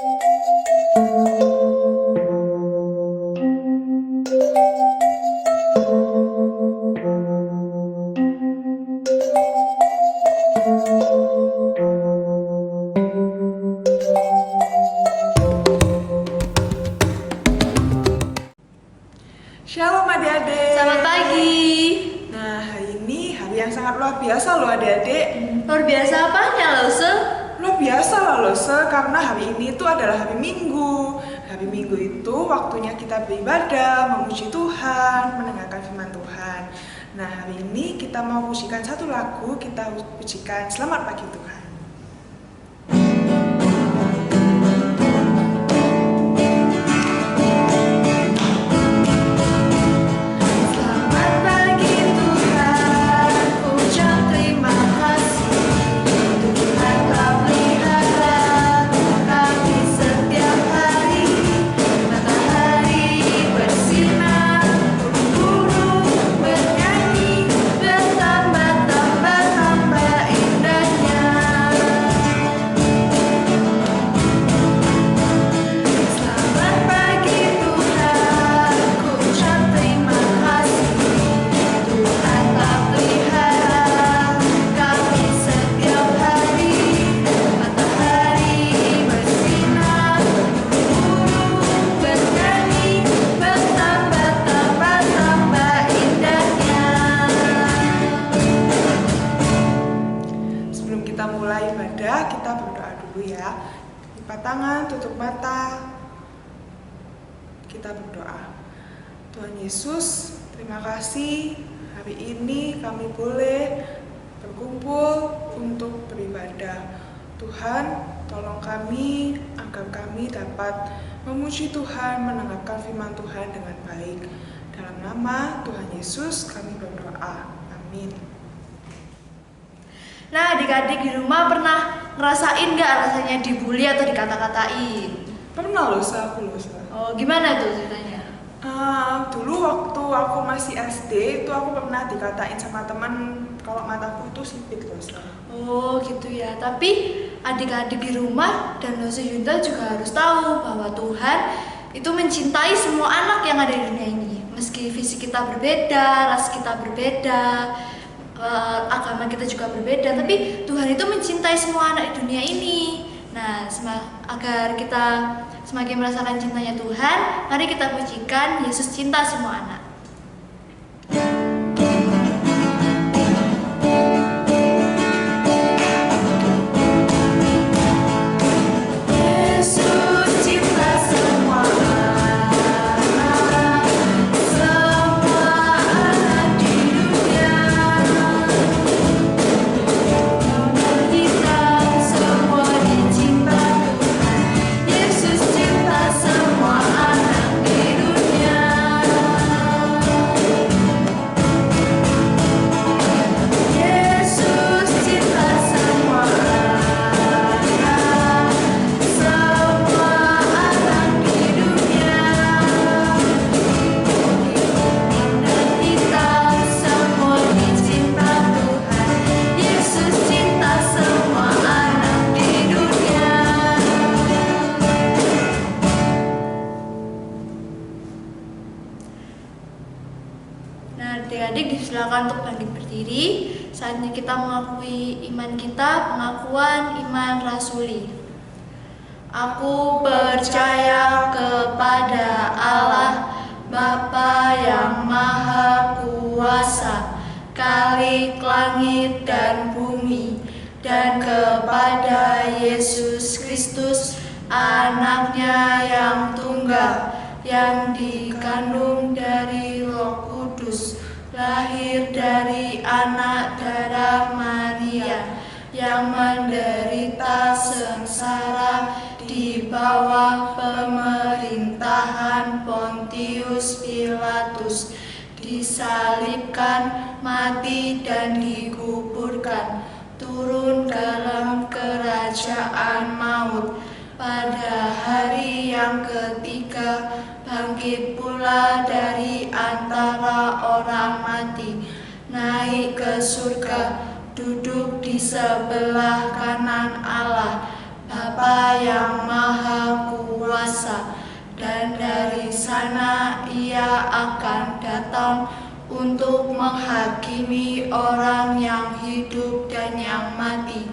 Shalom adik-adik. Selamat pagi. Nah, hari ini hari yang sangat luar biasa loh adik-adik. Luar biasa apanya, Lause? Luar biasa lah loh, karena hari ini itu adalah hari Minggu. Hari Minggu itu waktunya kita beribadah, memuji Tuhan, mendengarkan firman Tuhan. Nah, hari ini kita mau pujikan satu lagu, kita pujikan Selamat Pagi Tuhan. Kita berdoa dulu ya. Lipat tangan, tutup mata. Kita berdoa. Tuhan Yesus, terima kasih hari ini kami boleh berkumpul untuk beribadah. Tuhan, tolong kami agar kami dapat memuji Tuhan, mendengarkan firman Tuhan dengan baik. Dalam nama Tuhan Yesus kami berdoa. Amin. Nah, adik-adik di rumah pernah ngerasain gak rasanya dibully atau dikata-katain? Pernah loh, aku loh. Oh, gimana tuh ceritanya? Dulu waktu aku masih SD itu aku pernah dikatain sama teman kalau mataku itu sipit loh. Oh gitu ya, tapi adik-adik di rumah dan Lause Yunta juga harus tahu bahwa Tuhan itu mencintai semua anak yang ada di dunia ini. Meski fisik kita berbeda, ras kita berbeda, agama kita juga berbeda, tapi Tuhan itu mencintai semua anak di dunia ini. Nah, agar kita semakin merasakan cintanya Tuhan, mari kita pujikan Yesus cinta semua anak. Adik-adik disilakan untuk bangkit berdiri. Saatnya kita mengakui iman kita, pengakuan iman rasuli. Aku percaya kepada Allah, Bapa yang Maha Kuasa, Khalik langit dan bumi, dan kepada Yesus Kristus, Anaknya yang tunggal, yang dikandung dari Roh Kudus, lahir dari anak darah Maria, yang menderita sengsara di bawah pemerintahan Pontius Pilatus, disalibkan, mati dan dikuburkan, turun dalam kerajaan maut, pada hari yang ketiga bangkit pula dari antara orang mati, naik ke surga, duduk di sebelah kanan Allah, Bapa yang Maha sana Ia akan datang untuk menghakimi orang yang hidup dan yang mati.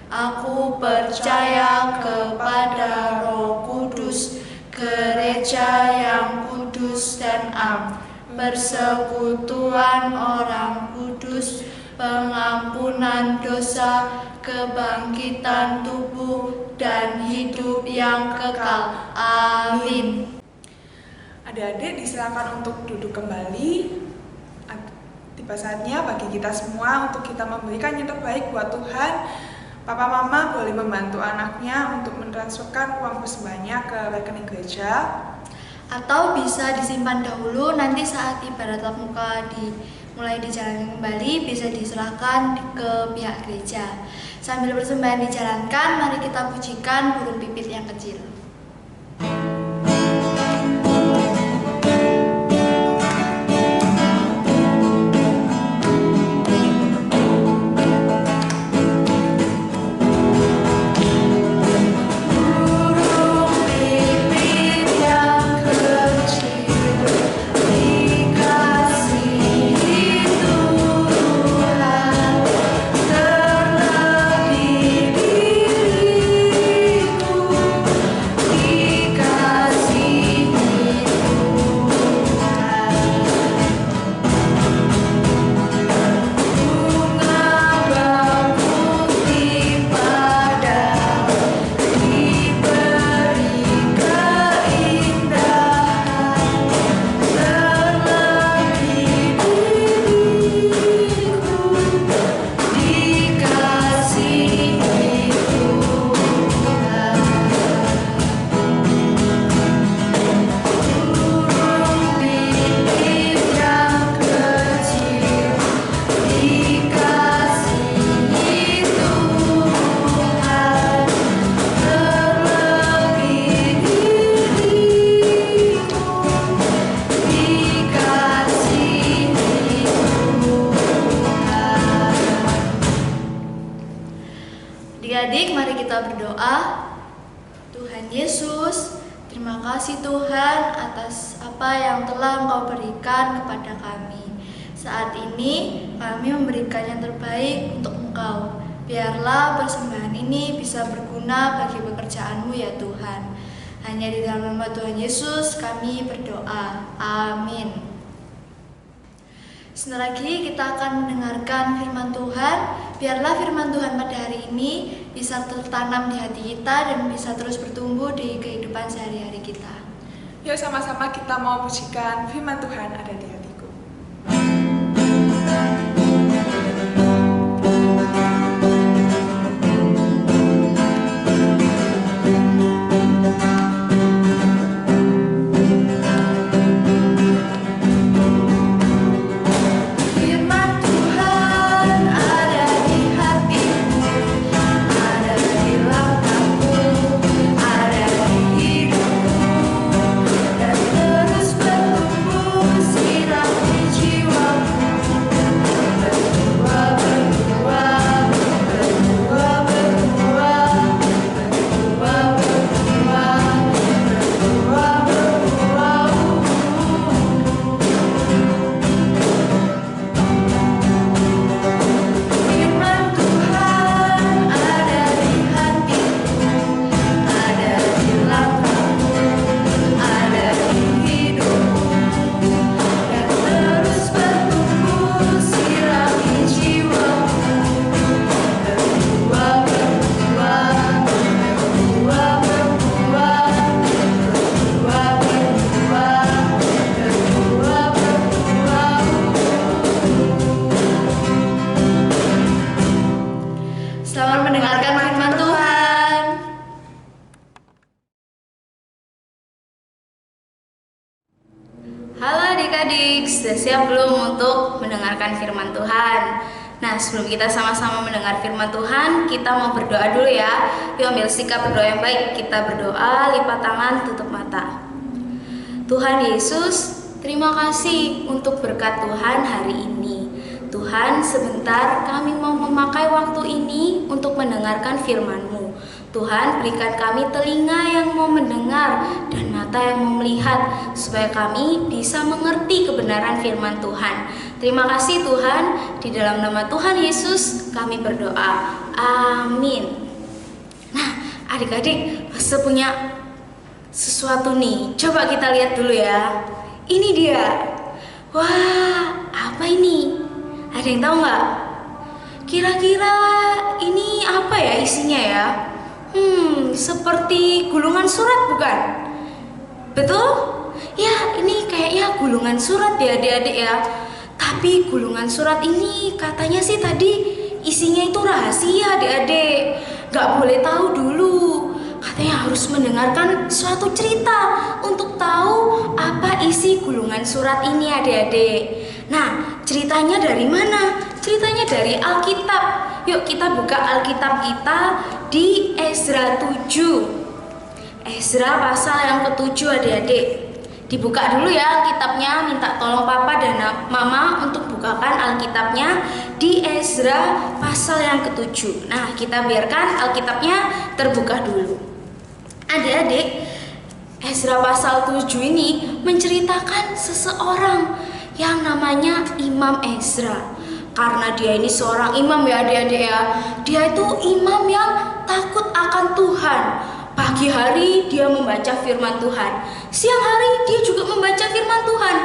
Aku percaya kepada Roh Kudus, gereja yang kudus dan am, persekutuan orang kudus, pengampunan dosa, kebangkitan tubuh, dan hidup yang kekal. Amin. Adik-adik disilakan untuk duduk kembali. Tiba saatnya bagi kita semua untuk kita memberikan yang terbaik buat Tuhan. Papa Mama boleh membantu anaknya untuk mentransferkan uang persembahnya ke rekening gereja. Atau bisa disimpan dahulu, nanti saat ibadat tatap muka mulai dijalankan kembali bisa diserahkan ke pihak gereja. Sambil persembahan dijalankan, mari kita pujikan burung pipit yang kecil. Adik-adik, mari kita berdoa. Tuhan Yesus, terima kasih Tuhan atas apa yang telah Engkau berikan kepada kami. Saat ini kami memberikan yang terbaik untuk Engkau. Biarlah persembahan ini bisa berguna bagi pekerjaan-Mu ya Tuhan. Hanya di dalam nama Tuhan Yesus kami berdoa. Amin. Sebentar lagi kita akan mendengarkan firman Tuhan. Biarlah firman Tuhan pada hari ini bisa tertanam di hati kita dan bisa terus bertumbuh di kehidupan sehari-hari kita. Yuk sama-sama kita mau pujikan firman Tuhan ada di hatiku. adik-adik, sudah siap belum untuk mendengarkan firman Tuhan? Nah, sebelum kita sama-sama mendengar firman Tuhan, kita mau berdoa dulu ya. Yuk ambil sikap berdoa yang baik. Kita berdoa, lipat tangan, tutup mata. Tuhan Yesus, terima kasih untuk berkat Tuhan hari ini. Tuhan, sebentar kami mau memakai waktu ini untuk mendengarkan firman-Mu. Tuhan, berikan kami telinga yang mau mendengar dan mata mata yang mau melihat, supaya kami bisa mengerti kebenaran firman Tuhan. Terima kasih Tuhan, di dalam nama Tuhan Yesus kami berdoa. Amin. Nah, adik-adik pasti punya sesuatu nih. Coba kita lihat dulu ya. Ini dia. Wah, apa ini? Ada yang tahu nggak? Kira-kira ini apa ya isinya ya? Seperti gulungan surat bukan? Betul? Ya, ini kayaknya gulungan surat ya adik-adik ya. Tapi gulungan surat ini katanya sih tadi isinya itu rahasia adik-adik. Gak boleh tahu dulu. Katanya harus mendengarkan suatu cerita untuk tahu apa isi gulungan surat ini adik-adik. Nah, ceritanya dari mana? Ceritanya dari Alkitab. Yuk kita buka Alkitab kita di Ezra 7. Ezra pasal yang ke-7 adik-adik. Dibuka dulu ya Alkitabnya, minta tolong Papa dan Mama untuk bukakan Alkitabnya di Ezra pasal yang ke-7. Nah, kita biarkan Alkitabnya terbuka dulu. Adik-adik, Ezra pasal 7 ini menceritakan seseorang yang namanya Imam Ezra. Karena dia ini seorang imam ya adik-adik ya. Dia itu imam yang takut akan Tuhan. Pagi hari dia membaca firman Tuhan, siang hari dia juga membaca firman Tuhan.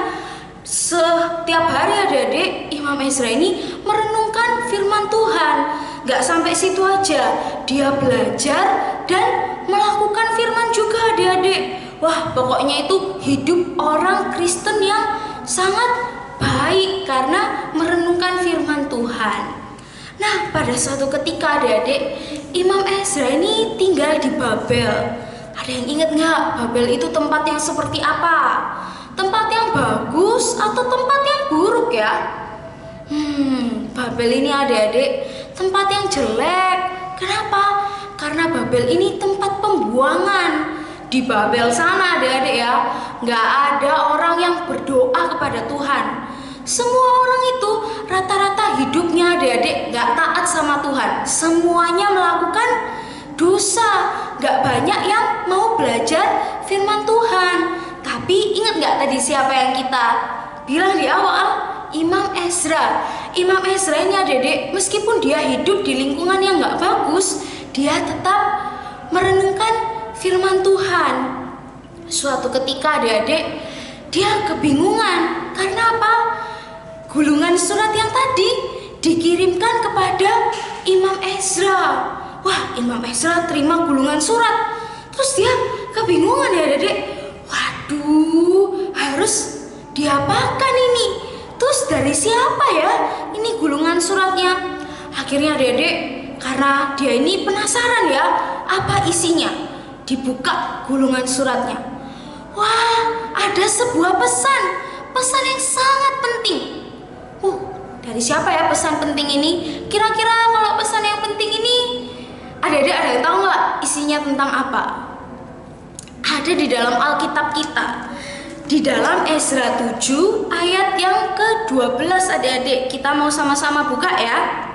Setiap hari adik-adik, Imam Ezra ini merenungkan firman Tuhan. Gak sampai situ aja, dia belajar dan melakukan firman juga adik-adik. Wah, pokoknya itu hidup orang Kristen yang sangat baik karena merenungkan firman Tuhan. Nah, pada suatu ketika adik-adik, Imam Ezra ini tinggal di Babel. Ada yang ingat nggak Babel itu tempat yang seperti apa? Tempat yang bagus atau tempat yang buruk ya? Babel ini adik-adik tempat yang jelek. Kenapa? Karena Babel ini tempat pembuangan. Di Babel sana adik-adik ya, nggak ada orang yang berdoa kepada Tuhan. Semua orang itu rata-rata hidupnya adik-adik gak taat sama Tuhan. Semuanya melakukan dosa. Gak banyak yang mau belajar firman Tuhan. Tapi ingat gak tadi siapa yang kita bilang di awal? Imam Ezra. Imam Ezra ini adik-adik meskipun dia hidup di lingkungan yang gak bagus, dia tetap merenungkan firman Tuhan. Suatu ketika adik-adik dia kebingungan. Karena apa? Gulungan surat yang tadi dikirimkan kepada Imam Ezra. Wah, Imam Ezra terima gulungan surat. Terus dia kebingungan ya adik-adik. Waduh, harus diapakan ini? Terus dari siapa ya ini gulungan suratnya? Akhirnya adik-adik, karena dia ini penasaran ya apa isinya, dibuka gulungan suratnya. Wah, ada sebuah pesan yang sangat penting. Dari siapa ya pesan penting ini? Kira-kira kalau pesan yang penting ini adik-adik ada yang tahu nggak isinya tentang apa? Ada di dalam Alkitab kita. Di dalam Ezra 7 ayat yang ke-12 adik-adik. Kita mau sama-sama buka ya.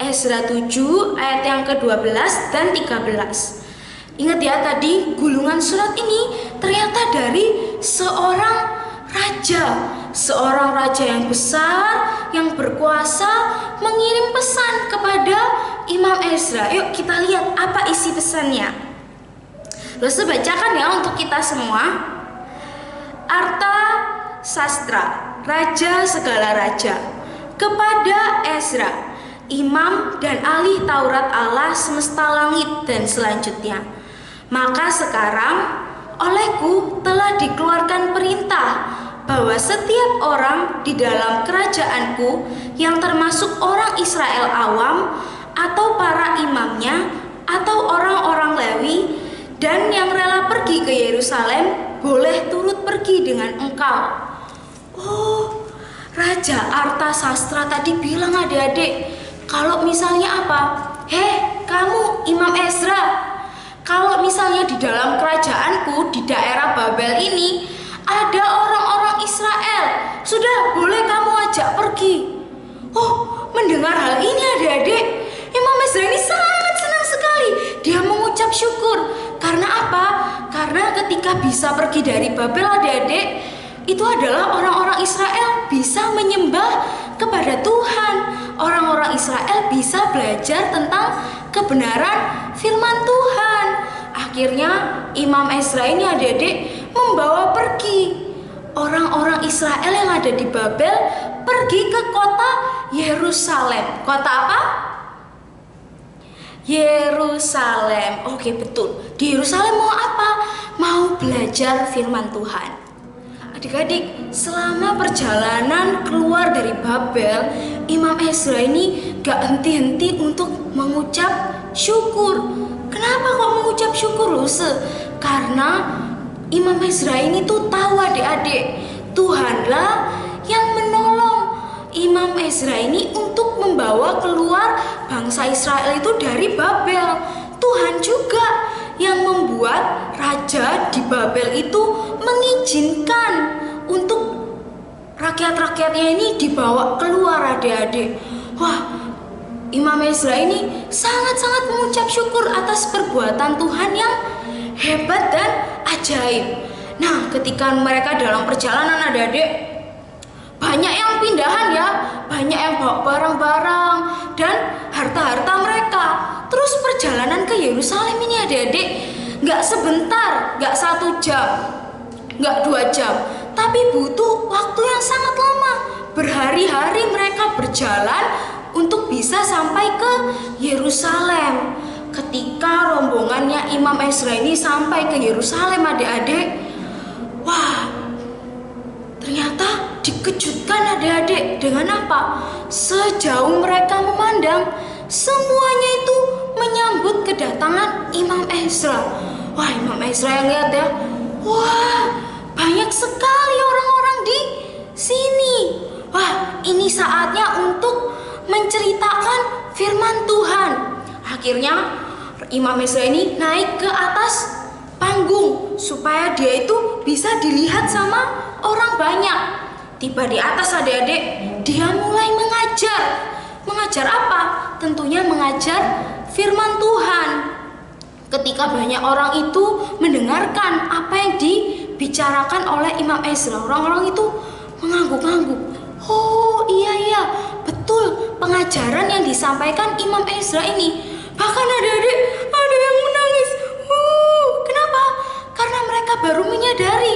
Ezra 7 ayat yang ke-12 dan 13. Ingat ya tadi gulungan surat ini ternyata dari seorang raja yang besar, yang berkuasa mengirim pesan kepada Imam Ezra. Yuk kita lihat apa isi pesannya. Lalu bacakan ya untuk kita semua. Artasastra, raja segala raja, kepada Ezra, imam dan ahli Taurat Allah semesta langit dan selanjutnya. Maka sekarang olehku telah dikeluarkan perintah bahwa setiap orang di dalam kerajaanku yang termasuk orang Israel awam atau para imamnya atau orang-orang Lewi dan yang rela pergi ke Yerusalem boleh turut pergi dengan engkau. Oh, Raja Artasastra tadi bilang adik-adik, kalau misalnya apa? Hei kamu Imam Ezra, kalau misalnya di dalam kerajaanku di daerah Babel ini ada orang-orang Israel, sudah boleh kamu ajak pergi. Oh, mendengar hal ini adik-adik, Imam Ezra ini sangat senang sekali. Dia mengucap syukur. Karena apa? Karena Karena ketika bisa pergi dari Babel, adik-adik, itu adalah orang-orang Israel bisa menyembah kepada Tuhan. Orang-orang Israel bisa belajar tentang kebenaran firman Tuhan. Akhirnya Imam Ezra ini, adik-adik, membawa pergi orang-orang Israel yang ada di Babel pergi ke kota Yerusalem. Kota apa? Yerusalem. Oke, betul. Di Yerusalem mau apa? Mau belajar firman Tuhan. Adik-adik, selama perjalanan keluar dari Babel, Imam Ezra ini gak henti-henti untuk mengucap syukur. Kenapa kok mengucap syukur, Luse? Karena Imam Ezra ini tuh tahu, adik-adik, Tuhanlah yang menolong Imam Ezra ini untuk membawa keluar bangsa Israel itu dari Babel. Tuhan juga yang membuat raja di Babel itu mengizinkan untuk rakyat-rakyatnya ini dibawa keluar, adik-adik. Wah, Imam Ezra ini sangat-sangat mengucap syukur atas perbuatan Tuhan yang hebat dan ajaib. Nah, ketika mereka dalam perjalanan, adik-adik, banyak yang pindahan ya, banyak yang bawa barang-barang dan harta-harta mereka. Terus perjalanan ke Yerusalem ini, adik-adik, gak sebentar, gak 1 jam, gak 2 jam, tapi butuh waktu yang sangat lama. Berhari-hari mereka berjalan untuk bisa sampai ke Yerusalem. Ketika rombongannya Imam Ezra ini sampai ke Yerusalem, adik-adik, wah, ternyata dikejutkan, adik-adik, dengan apa? Sejauh mereka memandang, semuanya itu menyambut kedatangan Imam Ezra. Wah, Imam Ezra yang lihat ya, wah, banyak sekali orang-orang di sini. Wah, ini saatnya untuk menceritakan firman Tuhan. Akhirnya Imam Ezra ini naik ke atas panggung supaya dia itu bisa dilihat sama orang banyak. Tiba di atas, adik-adik, dia mulai mengajar. Mengajar apa? Tentunya mengajar firman Tuhan. Ketika banyak orang itu mendengarkan apa yang dibicarakan oleh Imam Ezra, orang-orang itu mengangguk-angguk. Oh iya, betul pengajaran yang disampaikan Imam Ezra ini. Bahkan adik-adik, ada yang menangis. Kenapa? Karena mereka baru menyadari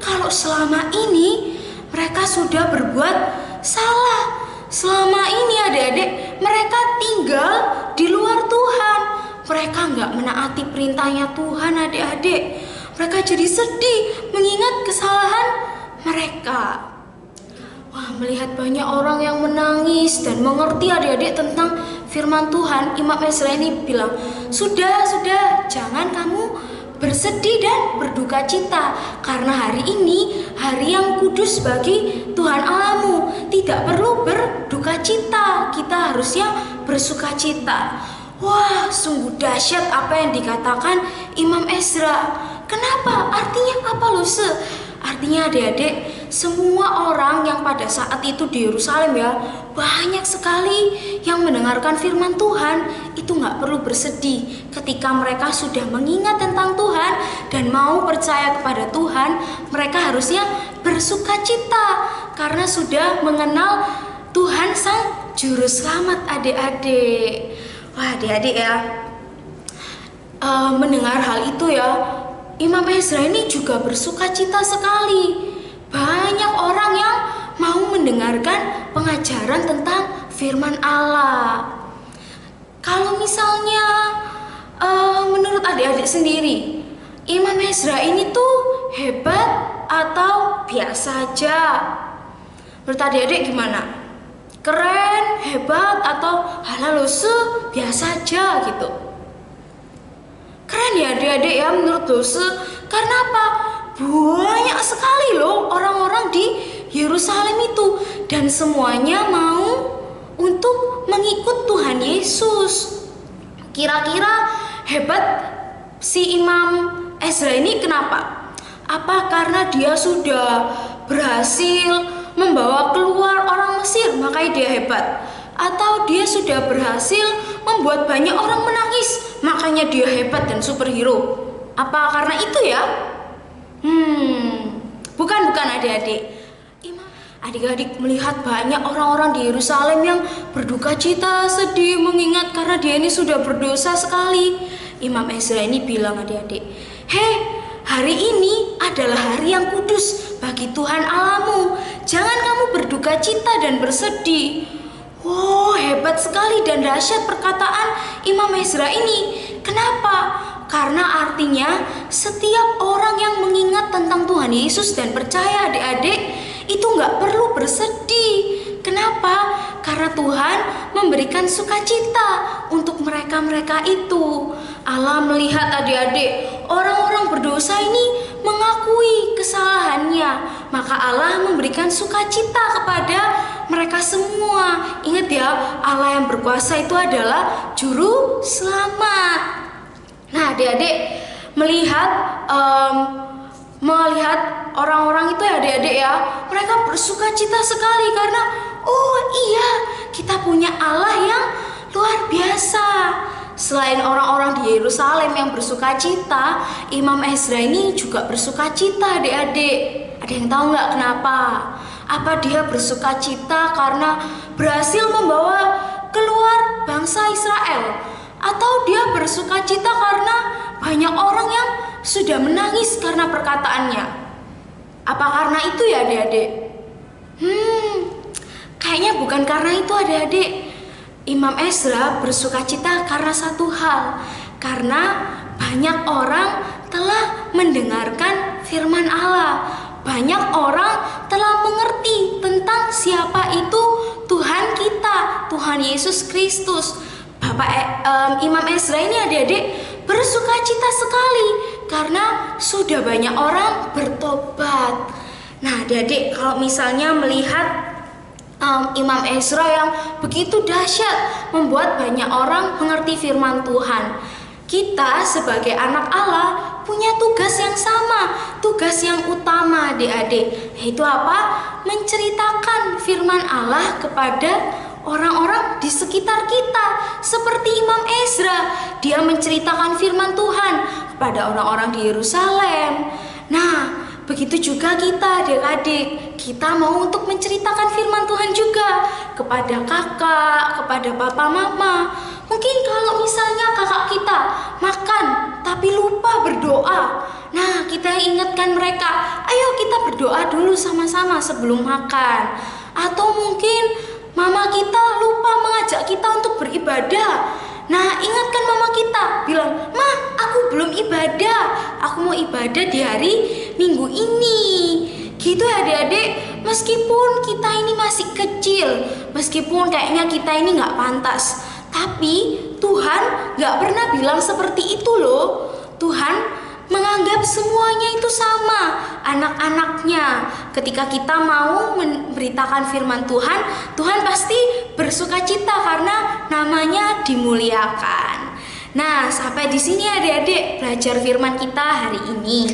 kalau selama ini mereka sudah berbuat salah. Selama ini, adik-adik, mereka tinggal di luar Tuhan. Mereka nggak menaati perintahnya Tuhan, adik-adik. Mereka jadi sedih mengingat kesalahan mereka. Wah, melihat banyak orang yang menangis dan mengerti, adik-adik, tentang firman Tuhan, Imam Ezra ini bilang, Sudah, jangan kamu bersedih dan berduka cita, karena hari ini hari yang kudus bagi Tuhan Allahmu. Tidak perlu berduka cita, kita harusnya bersuka cita. Wah, sungguh dahsyat apa yang dikatakan Imam Ezra. Kenapa? Artinya apa, Luse? Artinya, adik-adik, semua orang yang pada saat itu di Yerusalem ya, banyak sekali yang mendengarkan firman Tuhan, itu gak perlu bersedih. Ketika mereka sudah mengingat tentang Tuhan dan mau percaya kepada Tuhan, mereka harusnya bersuka cita karena sudah mengenal Tuhan Sang Juru Selamat, adik-adik. Wah, adik-adik ya, mendengar hal itu ya, Imam Ezra ini juga bersuka cita sekali. Banyak orang yang mau mendengarkan pengajaran tentang firman Allah. Kalau misalnya menurut adik-adik sendiri, Imam Ezra ini tuh hebat atau biasa aja? Menurut adik-adik gimana? Keren, hebat, atau halah Luse, biasa aja gitu? Keren ya adik-adik ya menurut Luse. Karena apa? Banyak sekali loh orang-orang di Yerusalem itu, dan semuanya mau untuk mengikut Tuhan Yesus. Kira-kira hebat si Imam Ezra ini kenapa? Apa karena dia sudah berhasil membawa keluar orang Mesir makanya dia hebat? Atau dia sudah berhasil membuat banyak orang menangis makanya dia hebat dan superhero? Apa karena itu ya? Bukan adik-adik. Adik-adik melihat banyak orang-orang di Yerusalem yang berduka cita, sedih, mengingat karena dia ini sudah berdosa sekali. Imam Ezra ini bilang adik-adik, "Hei, hari ini adalah hari yang kudus bagi Tuhan Allahmu. Jangan kamu berduka cita dan bersedih." Wow, hebat sekali dan dahsyat perkataan Imam Ezra ini. Kenapa? Karena artinya setiap orang yang mengingat tentang Tuhan Yesus dan percaya adik-adik itu nggak perlu bersedih. Kenapa? Karena Tuhan memberikan sukacita untuk mereka-mereka itu. Allah melihat adik-adik, orang-orang berdosa ini mengakui kesalahannya, maka Allah memberikan sukacita kepada mereka semua. Ingat ya, Allah yang berkuasa itu adalah juru selamat. Nah, adik-adik melihat orang-orang itu ya adik-adik ya, mereka bersuka cita sekali karena oh iya, kita punya Allah yang luar biasa. Selain orang-orang di Yerusalem yang bersuka cita, Imam Ezra ini juga bersuka cita adik-adik. Ada yang tahu nggak kenapa? Apa dia bersuka cita karena berhasil membawa keluar bangsa Israel? Atau dia bersuka cita karena banyak orang yang sudah menangis karena perkataannya? Apa karena itu ya adik-adik? Kayaknya bukan karena itu adik-adik. Imam Ezra bersuka cita karena satu hal, karena banyak orang telah mendengarkan firman Allah. Banyak orang telah mengerti tentang siapa itu Tuhan kita, Tuhan Yesus Kristus. Imam Ezra ini adik-adik bersuka cita sekali karena sudah banyak orang bertobat. Nah adik-adik, kalau misalnya melihat Imam Ezra yang begitu dahsyat membuat banyak orang mengerti firman Tuhan, kita sebagai anak Allah punya tugas yang sama, tugas yang utama adik-adik, yaitu apa? Menceritakan firman Allah kepada orang-orang di sekitar kita. Seperti Imam Ezra, dia menceritakan firman Tuhan kepada orang-orang di Yerusalem. Nah, begitu juga kita adik-adik, kita mau untuk menceritakan firman Tuhan juga kepada kakak, kepada papa mama. Mungkin kalau misalnya kakak kita makan tapi lupa berdoa, nah kita ingatkan mereka, ayo kita berdoa dulu sama-sama sebelum makan. Atau mungkin mama kita lupa mengajak kita untuk beribadah, nah ingatkan mama kita, bilang, "Ma, aku belum ibadah, aku mau ibadah di hari Minggu ini." Gitu ya adik-adik, meskipun kita ini masih kecil, meskipun kayaknya kita ini gak pantas, tapi Tuhan gak pernah bilang seperti itu loh. Tuhan menganggap semuanya itu sama, anak-anaknya. Ketika kita mau memberitakan firman Tuhan, Tuhan pasti bersukacita karena namanya dimuliakan. Nah, sampai di sini adik-adik belajar firman kita hari ini.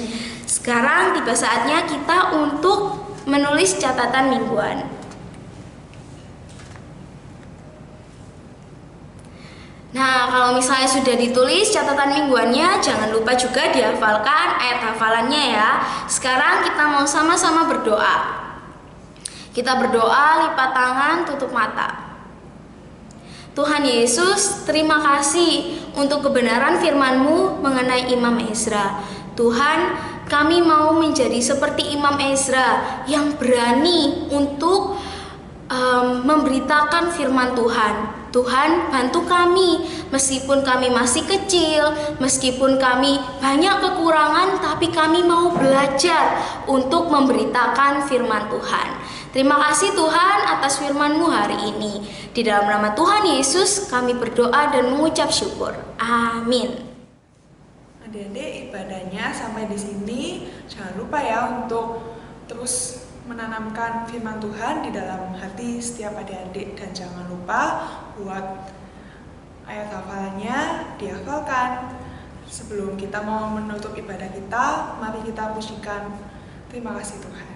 Sekarang tiba saatnya kita untuk menulis catatan mingguan. Nah, kalau misalnya sudah ditulis catatan mingguannya, jangan lupa juga dihafalkan ayat hafalannya ya. Sekarang kita mau sama-sama berdoa. Kita berdoa, lipat tangan, tutup mata. Tuhan Yesus, terima kasih untuk kebenaran firman-Mu mengenai Imam Ezra. Tuhan, kami mau menjadi seperti Imam Ezra yang berani untuk memberitakan firman Tuhan. Tuhan, bantu kami, meskipun kami masih kecil, meskipun kami banyak kekurangan, tapi kami mau belajar untuk memberitakan firman Tuhan. Terima kasih Tuhan atas firman-Mu hari ini. Di dalam nama Tuhan Yesus kami berdoa dan mengucap syukur. Amin. Adik-adik, ibadahnya sampai di sini. Jangan lupa ya untuk terus menanamkan firman Tuhan di dalam hati setiap adik-adik, dan jangan lupa buat ayat hafalannya dihafalkan. Sebelum kita mau menutup ibadah kita, mari kita pujikan terima kasih Tuhan.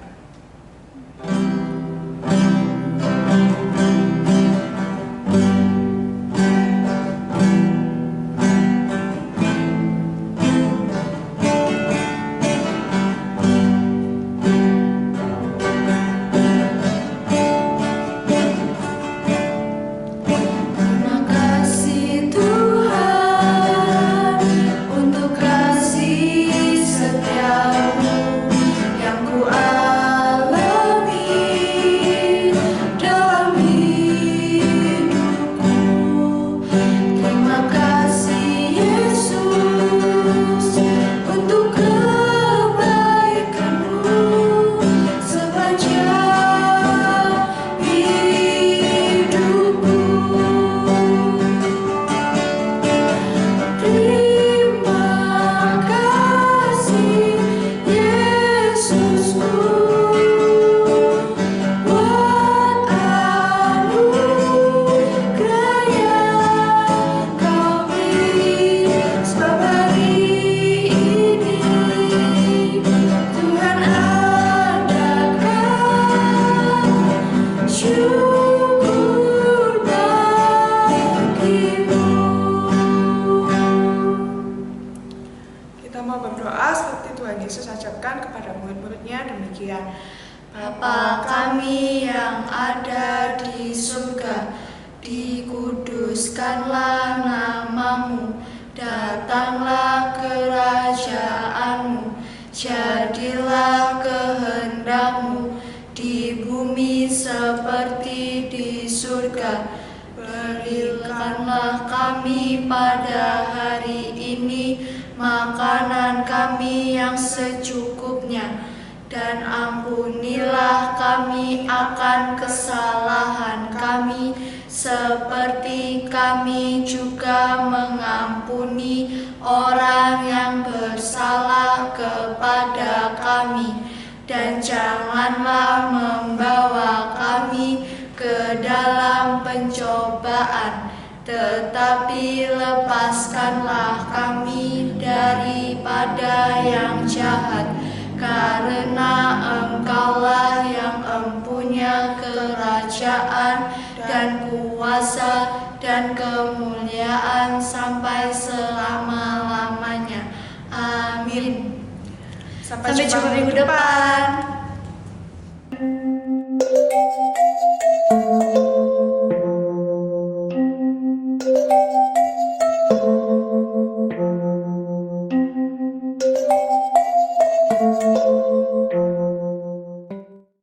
mau berdoa seperti Tuhan Yesus ajarkan kepada murid-muridnya demikian. Bapa kami yang ada di surga, dikuduskanlah namamu, datanglah kerajaanmu, jadilah kehendakmu di bumi seperti di surga. Berikanlah kami pada hari ini makanan kami yang secukupnya, dan ampunilah kami akan kesalahan kami, seperti kami juga mengampuni orang yang bersalah kepada kami. Dan janganlah membawa kami ke dalam pencobaan, tetapi lepaskanlah kami daripada yang jahat. Karena Engkaulah yang empunya kerajaan dan kuasa dan kemuliaan sampai selama-lamanya. Amin. Sampai jumpa minggu depan.